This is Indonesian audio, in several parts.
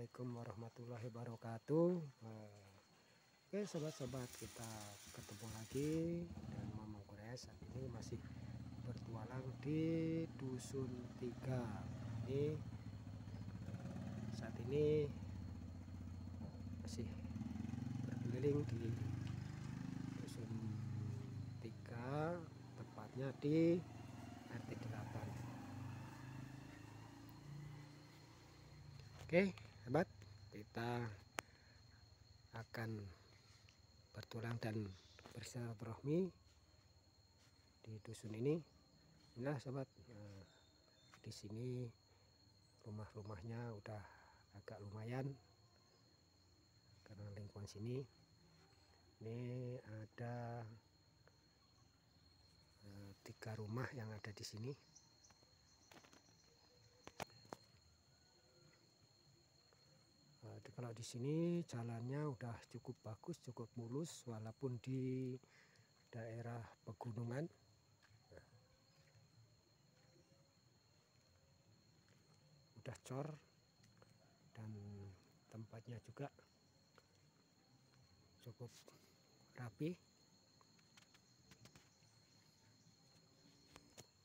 Assalamualaikum warahmatullahi wabarakatuh. Oke sobat-sobat, kita ketemu lagi dengan Mamang Korea. Saat ini masih bertualang di Dusun 3. Ini saat ini masih berkeliling di Dusun 3, tepatnya di RT 8. Oke, sahabat, kita akan bertualang dan bersilaturahmi di dusun ini. Inilah sahabat, di sini rumah-rumahnya udah agak lumayan karena lingkungan sini. Ini ada 3 rumah yang ada di sini. Kalau di sini jalannya udah cukup bagus, cukup mulus, walaupun di daerah pegunungan. Udah cor dan tempatnya juga cukup rapi.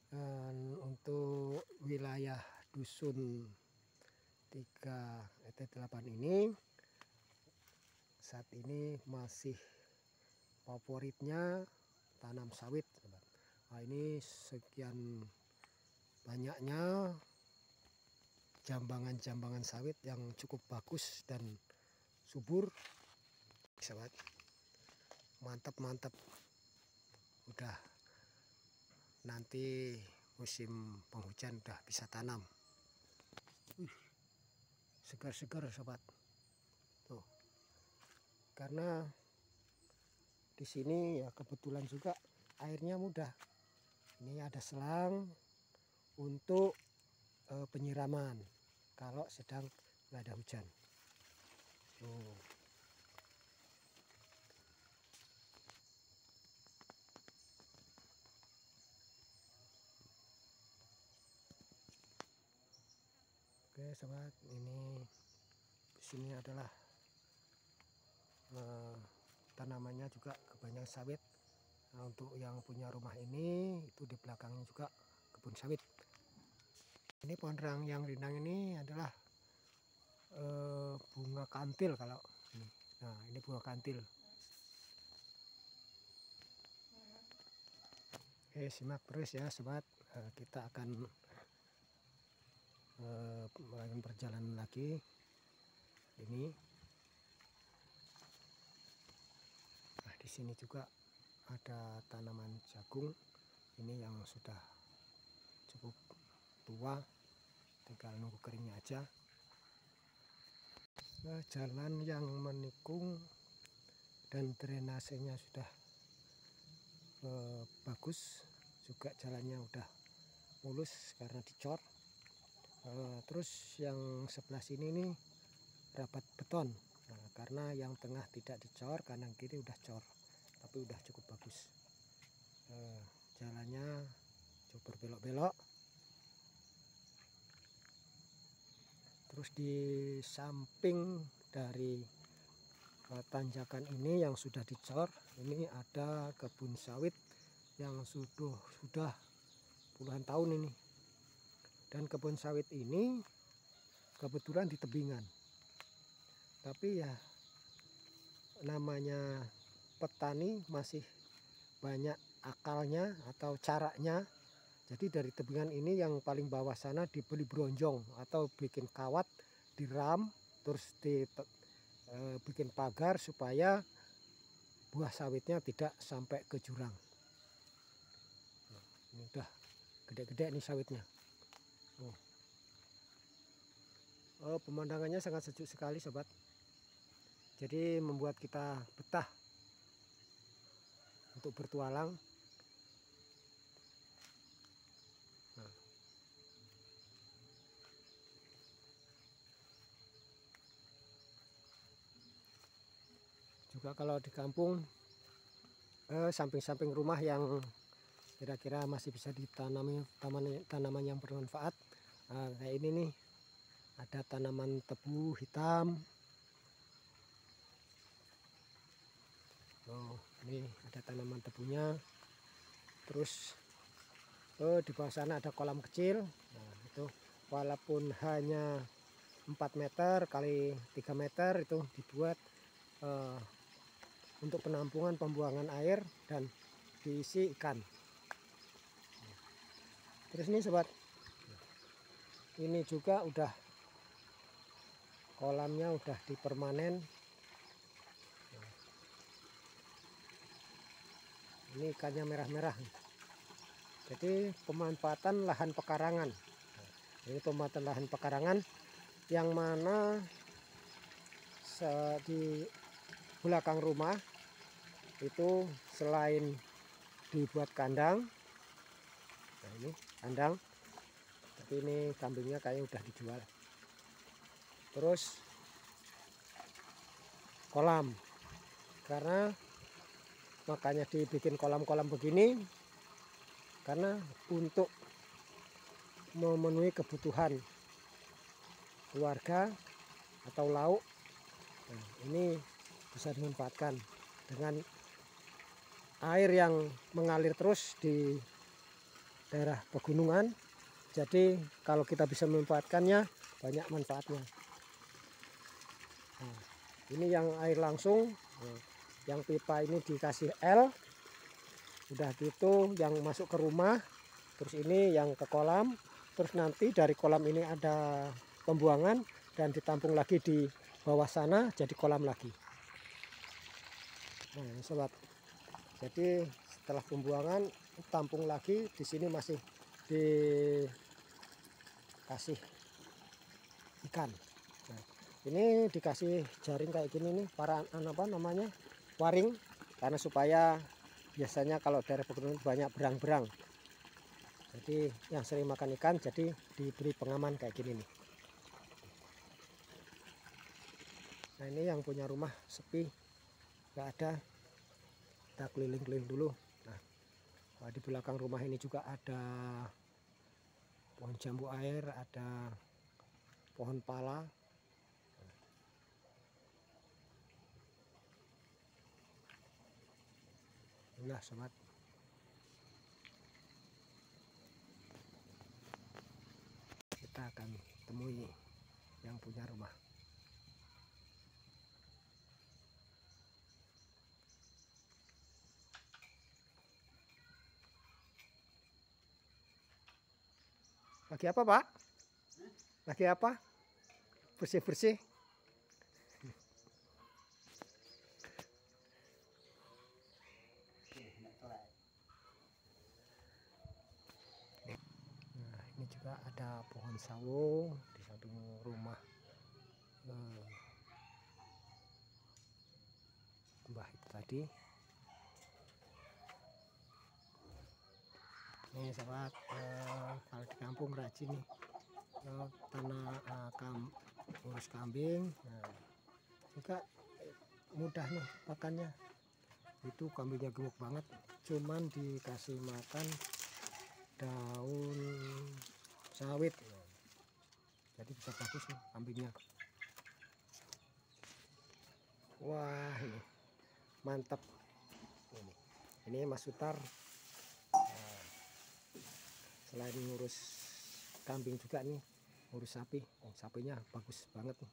Dan untuk wilayah dusun 3 RT 8 ini saat ini masih favoritnya tanam sawit. Nah, ini sekian banyaknya jambangan-jambangan sawit yang cukup bagus dan subur, sahabat. Mantap, udah nanti musim penghujan udah bisa tanam. Segar-segar sobat. Tuh. Karena di sini ya kebetulan juga airnya mudah. Ini ada selang untuk penyiraman kalau sedang nggak ada hujan. Tuh. Oke sobat, ini di sini adalah tanamannya juga kebanyakan sawit. Nah, untuk yang punya rumah ini itu di belakangnya juga kebun sawit. Ini pohon yang rindang ini adalah bunga kantil kalau ini. Nah, ini bunga kantil. Oke, simak terus ya sobat. Kita akan melakukan perjalanan lagi ini. Nah, di sini juga ada tanaman jagung ini yang sudah cukup tua, tinggal nunggu keringnya aja. Nah, jalan yang menikung dan drainasenya sudah bagus, juga jalannya udah mulus karena dicor. Terus yang sebelah sini nih rapat beton. Nah, karena yang tengah tidak dicor, kanan kiri udah cor, tapi udah cukup bagus. Jalannya cukup berbelok-belok. Terus di samping dari tanjakan ini yang sudah dicor, ini ada kebun sawit yang sudah puluhan tahun ini. Dan kebun sawit ini kebetulan di tebingan. Tapi ya namanya petani masih banyak akalnya atau caranya. Jadi dari tebingan ini yang paling bawah sana dibeli bronjong atau bikin kawat, diram, terus bikin pagar supaya buah sawitnya tidak sampai ke jurang. Nah, ini udah gede-gede nih sawitnya. Pemandangannya sangat sejuk sekali sobat. Jadi membuat kita betah untuk bertualang. Nah. Juga kalau di kampung samping-samping rumah yang kira-kira masih bisa ditanami tanaman yang bermanfaat, kayak ini nih, ada tanaman tebu hitam. Oh, ini ada tanaman tebunya. Terus di bawah sana ada kolam kecil. Nah, itu walaupun hanya 4 meter kali 3 meter itu dibuat untuk penampungan pembuangan air dan diisi ikan. Terus ini sobat, ini juga udah kolamnya udah dipermanen. Ini ikannya merah-merah. Jadi pemanfaatan lahan pekarangan. Ini pemanfaatan lahan pekarangan yang mana di belakang rumah itu selain dibuat kandang. Nah, ini kandang. Tapi ini kambingnya kayaknya udah dijual. Terus kolam. Karena makanya dibikin kolam-kolam begini karena untuk memenuhi kebutuhan keluarga atau lauk. Nah, ini bisa dimanfaatkan dengan air yang mengalir terus di daerah pegunungan. Jadi kalau kita bisa memanfaatkannya banyak manfaatnya. Nah, ini yang air langsung. Yang pipa ini dikasih L, udah gitu yang masuk ke rumah, terus ini yang ke kolam, terus nanti dari kolam ini ada pembuangan dan ditampung lagi di bawah sana jadi kolam lagi. Nah sobat, jadi setelah pembuangan tampung lagi, di sini masih dikasih ikan. Nah, ini dikasih jaring kayak gini nih, para apa namanya, waring, karena supaya biasanya kalau daerah pegunungan banyak berang-berang, jadi yang sering makan ikan jadi diberi pengaman kayak gini nih. Nah ini yang punya rumah sepi, nggak ada, kita keliling-keliling dulu. Nah di belakang rumah ini juga ada pohon jambu air, ada pohon pala. Inilah sobat, kita akan temui yang punya rumah. Lagi apa Pak? Lagi apa? Bersih-bersih. Nah ini juga ada pohon sawo di samping rumah Mbah itu tadi. Nih sahabat, kalau di kampung rajin nih urus kambing. Nah, juga mudah nih makannya. Itu kambingnya gemuk banget, cuman dikasih makan daun sawit, jadi bisa bagus nih kambingnya. Wah ini mantap. Ini Mas Sutar selain ngurus kambing juga nih ngurus sapi. Sapinya bagus banget nih.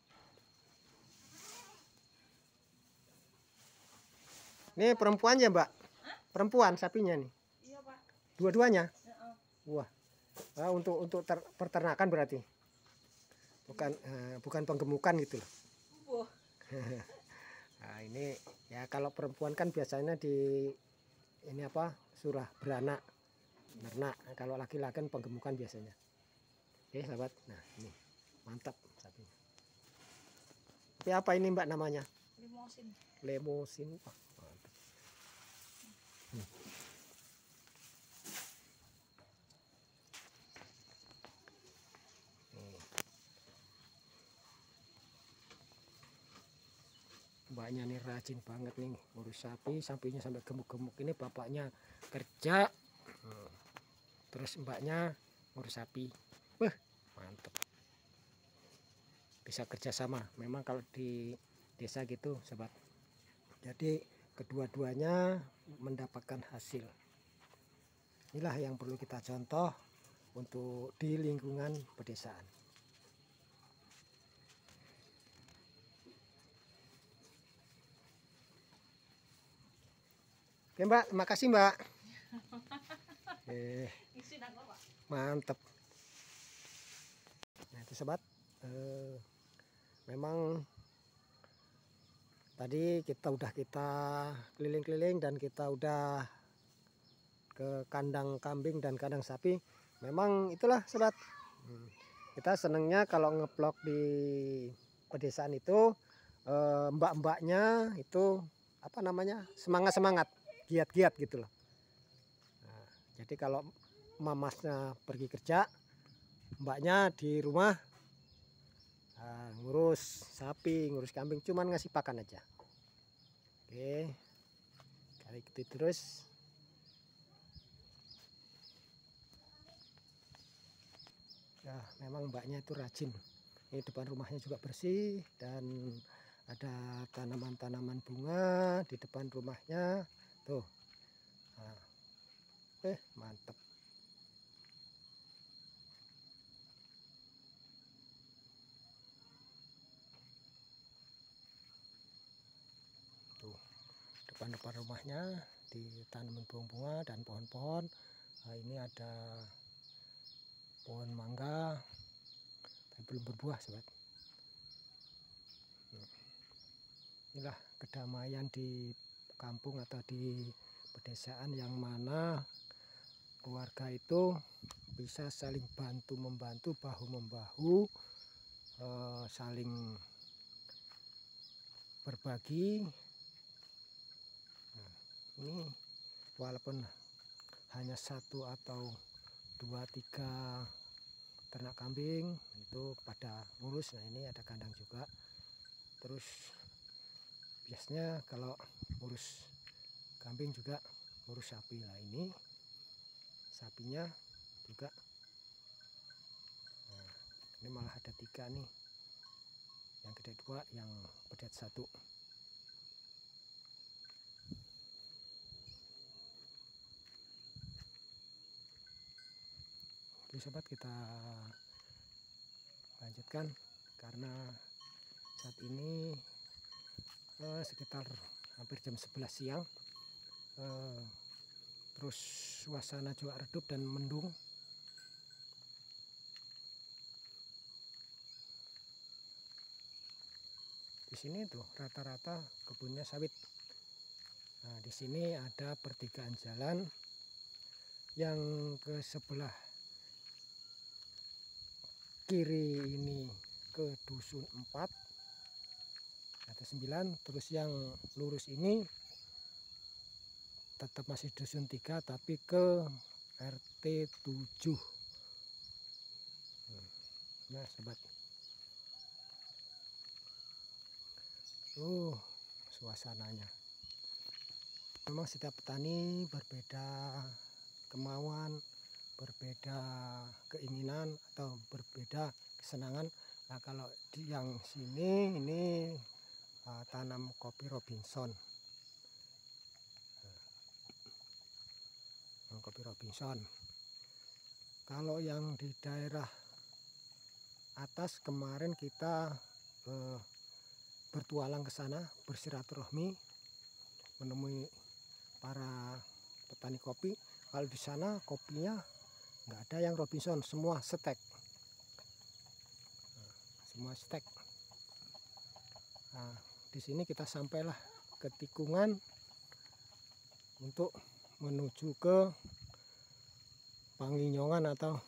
Ini perempuan ya Mbak? Hah? Perempuan sapinya nih? Iya Pak. Dua-duanya? Wah, untuk peternakan berarti? Bukan penggemukan gitu loh. Nah ini ya kalau perempuan kan biasanya ini apa, surah beranak, ternak. Kalau laki-laki kan penggemukan biasanya. Oke sahabat, nah ini mantap sapinya. Tapi apa ini Mbak namanya? Lemosin. Lemosin. Wah, mantap. Mbaknya nih rajin banget nih ngurus sapi, sapinya sampai gemuk-gemuk. Ini bapaknya kerja, terus mbaknya ngurus sapi. Wah mantep. bisa kerjasama. Memang kalau di desa gitu sobat, jadi kedua-duanya mendapatkan hasil. Inilah yang perlu kita contoh untuk di lingkungan pedesaan. Oke Mbak, makasih Mbak. Mantap. Nah itu sobat, memang tadi kita keliling-keliling dan kita udah ke kandang kambing dan kandang sapi. Memang itulah sobat, kita senengnya kalau ngevlog di pedesaan itu, mbak-mbaknya itu apa namanya, semangat-semangat, giat-giat gitu loh. Nah, jadi kalau mamasnya pergi kerja, mbaknya di rumah ngurus sapi, ngurus kambing, cuman ngasih pakan aja. Oke, kali gitu terus. Ya, memang mbaknya itu rajin. Ini depan rumahnya juga bersih dan ada tanaman-tanaman bunga di depan rumahnya. Tuh. Nah, mantap. Tuh, depan-depan rumahnya ditanaman bunga dan pohon-pohon. Nah, ini ada pohon mangga, tapi belum berbuah sobat. Inilah kedamaian di kampung atau di pedesaan yang mana keluarga itu bisa saling bantu membantu, bahu membahu, saling berbagi. Nah, ini walaupun hanya 1 atau 2, 3 ternak kambing itu pada ngurus. Nah ini ada kandang juga. Terus biasanya kalau ngurus kambing juga ngurus sapi. Lah ini sapinya juga. Nah, ini malah ada 3 nih, yang gede 2, yang pedet 1. Oke sobat, kita lanjutkan karena saat ini sekitar hampir jam 11 siang, terus suasana juga redup dan mendung. Di sini tuh rata-rata kebunnya sawit. Nah, di sini ada pertigaan jalan yang ke sebelah kiri ini ke dusun 4 atau 9, terus yang lurus ini tetap masih dusun 3 tapi ke RT 7. Nah sobat, suasananya memang setiap petani berbeda kemauan, berbeda keinginan atau berbeda kesenangan. Nah kalau di yang sini ini tanam kopi Robinson. Kopi Robinson. Kalau yang di daerah atas kemarin kita bertualang ke sana, bersilaturahmi, menemui para petani kopi. Kalau di sana kopinya nggak ada yang Robinson, semua stek. Semua stek. Nah, di sini kita sampailah ke tikungan untuk menuju ke Panginyongan atau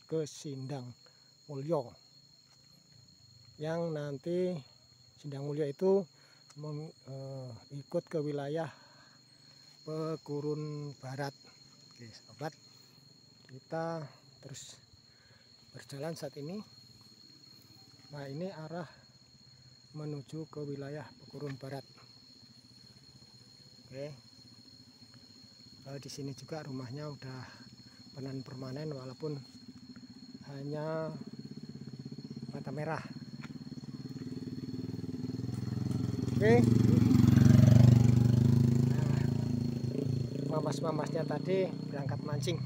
ke Sindang Mulyo, yang nanti Sindang Mulyo itu ikut ke wilayah Pekurun Barat. Oke sobat, kita terus berjalan saat ini. Nah ini arah menuju ke wilayah Pekurun Barat. Oke, di sini juga rumahnya udah permanen walaupun hanya mata merah. Oke. Nah, mamas-mamasnya tadi berangkat mancing.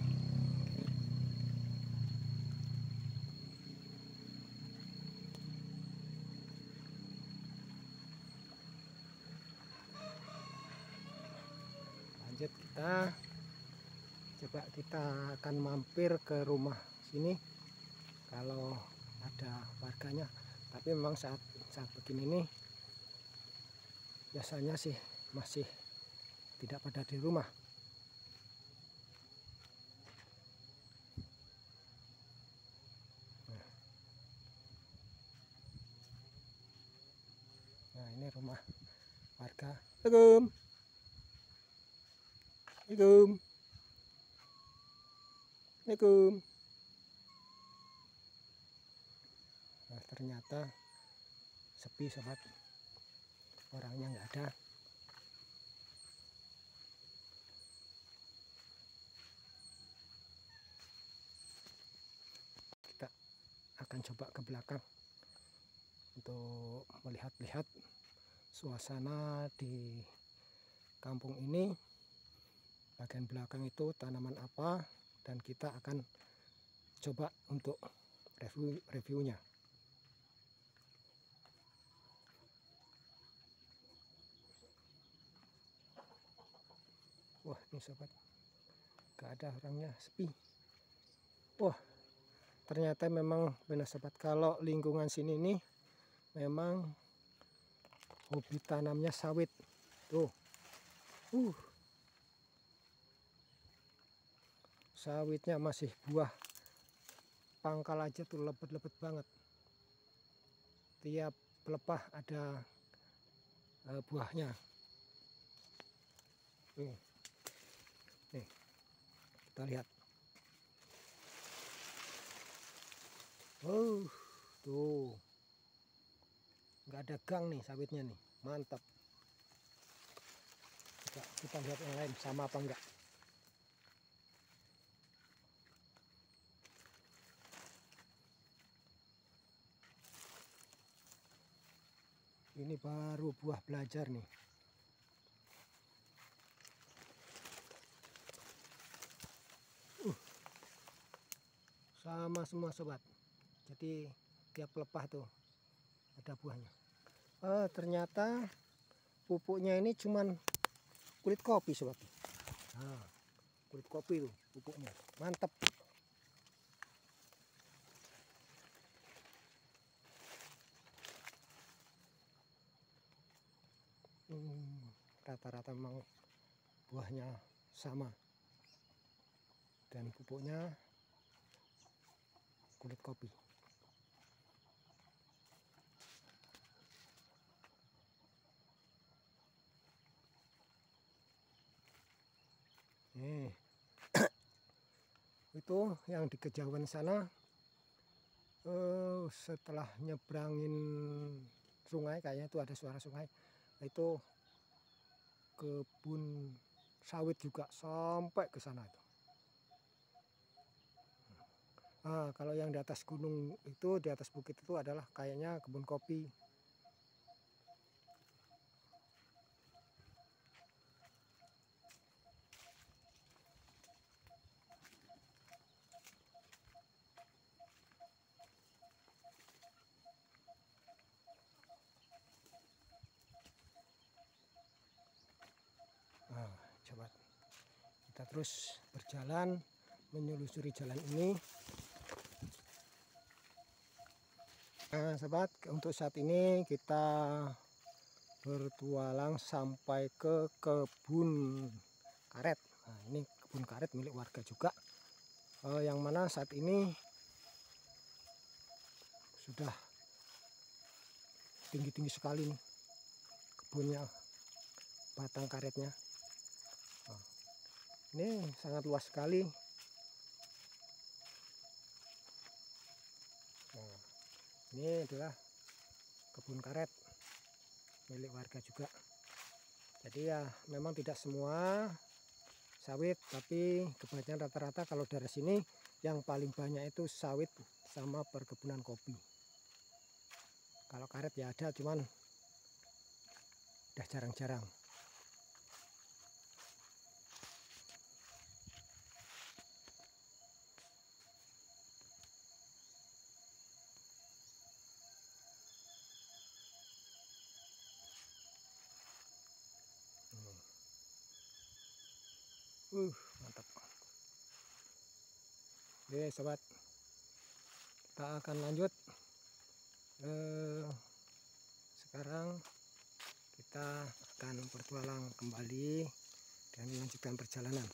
Lanjut, kita akan mampir ke rumah sini kalau ada warganya. Tapi memang saat begini nih biasanya sih masih tidak pada di rumah. Nah, ini rumah warga. Assalamualaikum. Assalamualaikum. Nah, ternyata sepi sobat, orangnya nggak ada. Kita akan coba ke belakang untuk melihat-lihat suasana di kampung ini. Bagian belakang itu tanaman apa, dan kita akan coba untuk reviewnya. Wah, ini sobat, gak ada orangnya, sepi. Wah, ternyata memang benar sobat, kalau lingkungan sini nih memang hobi tanamnya sawit. Tuh, sawitnya masih buah pangkal aja tuh lebet-lebet banget. Tiap pelepah ada buahnya. Nih, kita lihat. Oh, tuh, nggak ada gang nih sawitnya nih, mantap. Kita lihat yang lain sama apa enggak. Ini baru buah belajar nih. Sama semua sobat. Jadi tiap pelepah tuh ada buahnya. Ternyata pupuknya ini cuman kulit kopi sobat. Nah, kulit kopi tuh pupuknya, mantap. Rata-rata memang buahnya sama, dan pupuknya kulit kopi. Nih, itu yang di kejauhan sana, setelah nyebrangin sungai, kayaknya itu ada suara sungai, itu kebun sawit juga sampai ke sana itu. Nah, kalau yang di atas gunung itu, di atas bukit itu adalah kayaknya kebun kopi. Nah, coba kita terus berjalan menelusuri jalan ini. Nah, sobat, untuk saat ini kita bertualang sampai ke kebun karet. Nah, ini kebun karet milik warga juga, yang mana saat ini sudah tinggi-tinggi sekali nih kebunnya, batang karetnya. Nah, ini sangat luas sekali. Nah, ini adalah kebun karet milik warga juga. Jadi ya memang tidak semua sawit, tapi kebanyakan rata-rata kalau dari sini yang paling banyak itu sawit sama perkebunan kopi. Kalau karet ya ada, cuman udah jarang-jarang. Mantap. Oke sobat, kita akan lanjut. Sekarang kita akan bertualang kembali dan melanjutkan perjalanan.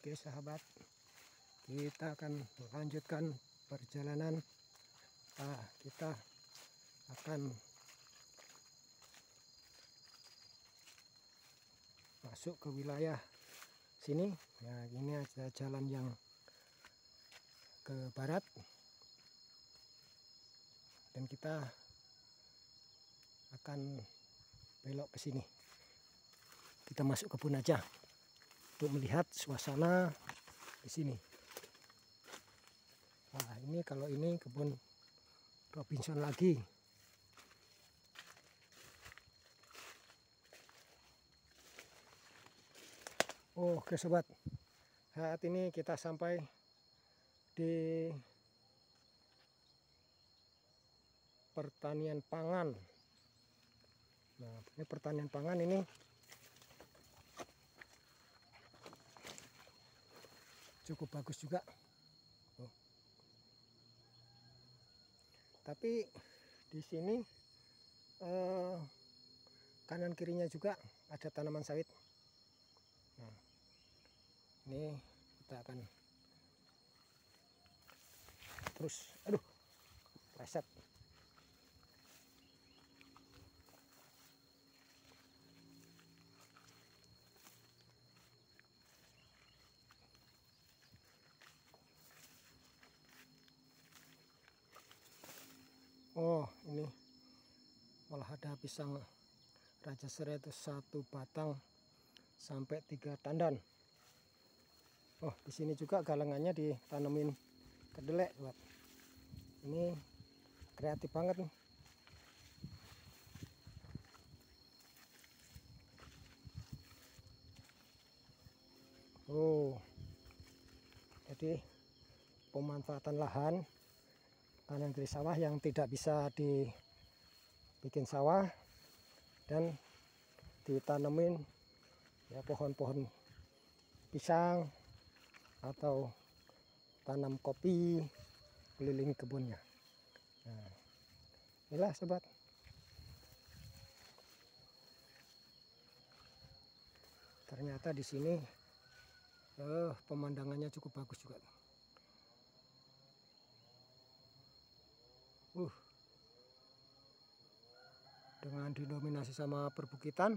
Oke sahabat, kita akan melanjutkan perjalanan. Kita akan masuk ke wilayah sini. Nah, ini ada jalan yang ke barat dan kita akan belok ke sini. Kita masuk kebun aja untuk melihat suasana di sini. Nah, ini kalau ini kebun Robinson lagi. Oke sobat, saat ini kita sampai di pertanian pangan. Nah, ini pertanian pangan ini cukup bagus juga. Tapi di sini kanan kirinya juga ada tanaman sawit. Nah, ini kita akan terus, preset. Ini malah ada pisang Raja Serai itu 1 batang sampai 3 tandan. Di sini juga galengannya ditanemin kedelai, buat. Ini kreatif banget nih. Jadi pemanfaatan lahan kanan kiri sawah yang tidak bisa dibikin sawah dan ditanemin ya pohon-pohon pisang atau tanam kopi keliling kebunnya. Nah, inilah sobat. Ternyata di sini pemandangannya cukup bagus juga. Dengan didominasi sama perbukitan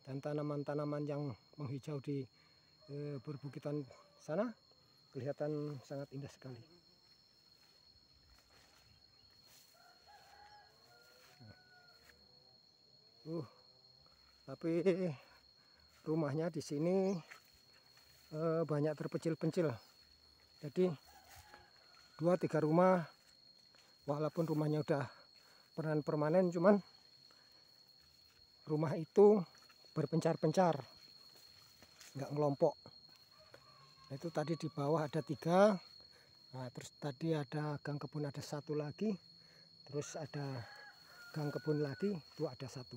dan tanaman-tanaman yang menghijau di perbukitan sana, kelihatan sangat indah sekali. Tapi rumahnya di sini banyak terpencil-pencil. Jadi 2-3 rumah, walaupun rumahnya udah permanen, cuman rumah itu berpencar-pencar, nggak ngelompok. Itu tadi di bawah ada 3. Nah, terus tadi ada gang kebun ada 1 lagi, terus ada gang kebun lagi itu ada 1.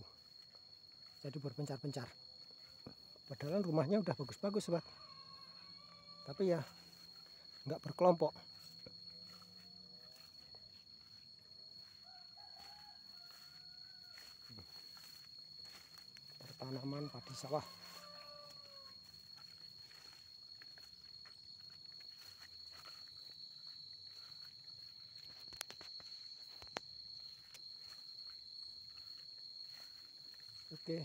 Jadi berpencar-pencar. Padahal rumahnya udah bagus-bagus, sobat. Tapi ya nggak berkelompok. Tanaman padi sawah. Oke,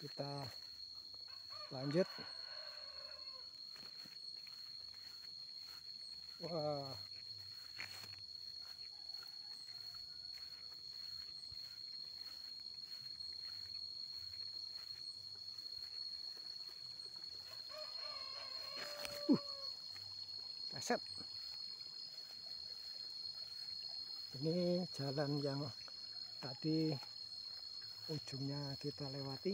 kita lanjut. Wah, keset. Ini jalan yang tadi ujungnya kita lewati.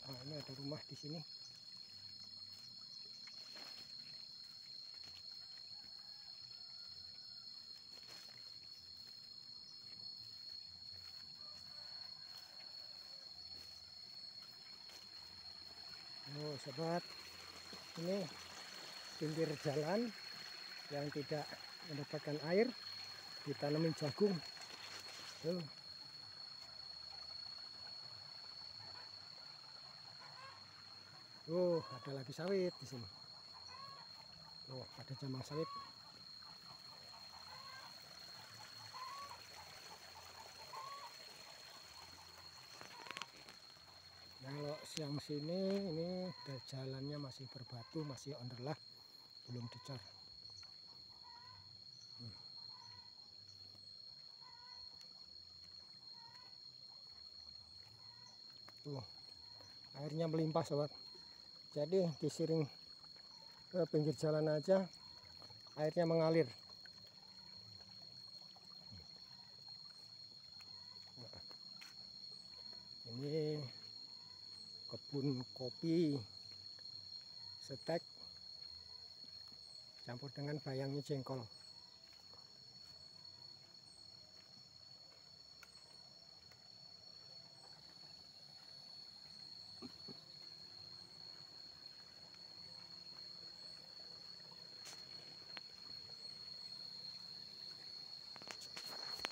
Nah, ini ada rumah di sini. Oh, sobat, ini pinggir jalan yang tidak mendapatkan air, ditanamin jagung. Tuh. Oh, ada lagi sawit di sini. Oh, ada jambang sawit. Kalau siang sini ini jalannya masih berbatu, masih onderlah, belum dicor. Airnya melimpah sobat. Jadi disiring ke pinggir jalan aja airnya mengalir. Ini kebun kopi setek campur dengan bayangnya jengkol.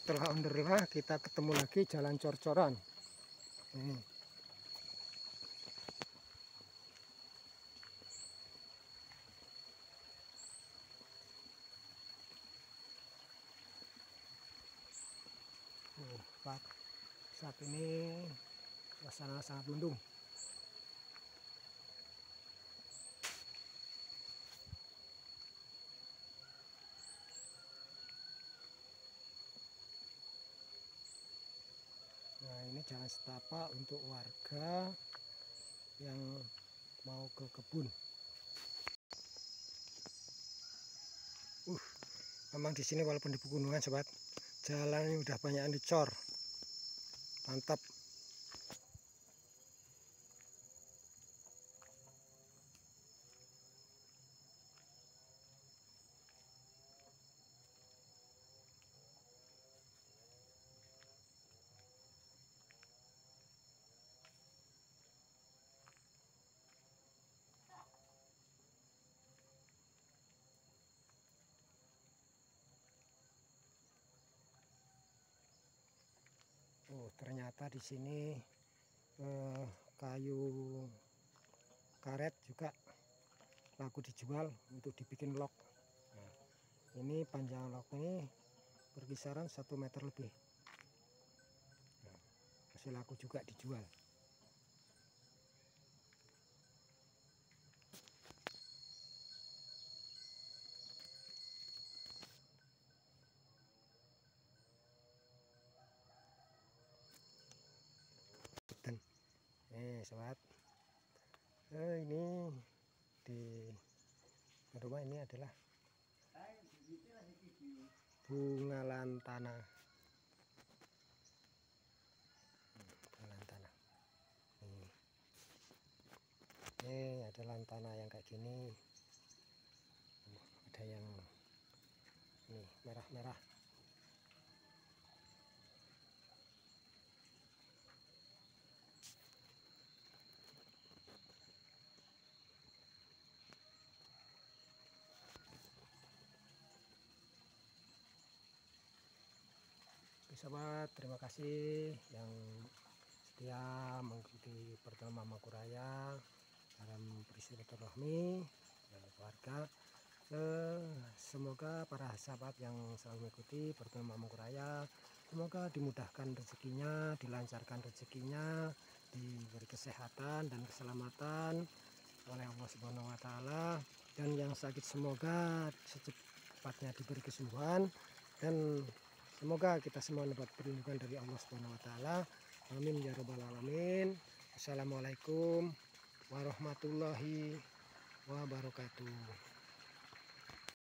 Setelah onderlah kita ketemu lagi jalan cor-coran. Saat ini suasana sangat mendung. Nah, ini jalan setapak untuk warga yang mau ke kebun. Memang di sini walaupun di pegunungan sobat, jalannya udah banyak yang dicor. Mantap. Oh, ternyata di sini kayu karet juga laku dijual untuk dibikin log. Nah, ini panjang log ini berkisaran 1 meter lebih. Nah, masih laku juga dijual. Sobat, ini di rumah ini adalah bunga lantana. Ini ada lantana yang kayak gini, ada yang ini merah-merah. Sobat, terima kasih yang setia mengikuti pertemuan Mama Kuraya dalam bersilaturahmi. dan keluarga. Semoga para sahabat yang selalu mengikuti program Mamung Raya, semoga dimudahkan rezekinya, dilancarkan rezekinya, diberi kesehatan dan keselamatan oleh Allah Subhanahu wa taala, dan yang sakit semoga secepatnya diberi kesembuhan, dan semoga kita semua dapat perlindungan dari Allah Subhanahu wa taala. Amin ya rabbal alamin. Assalamualaikum warahmatullahi wabarakatuh.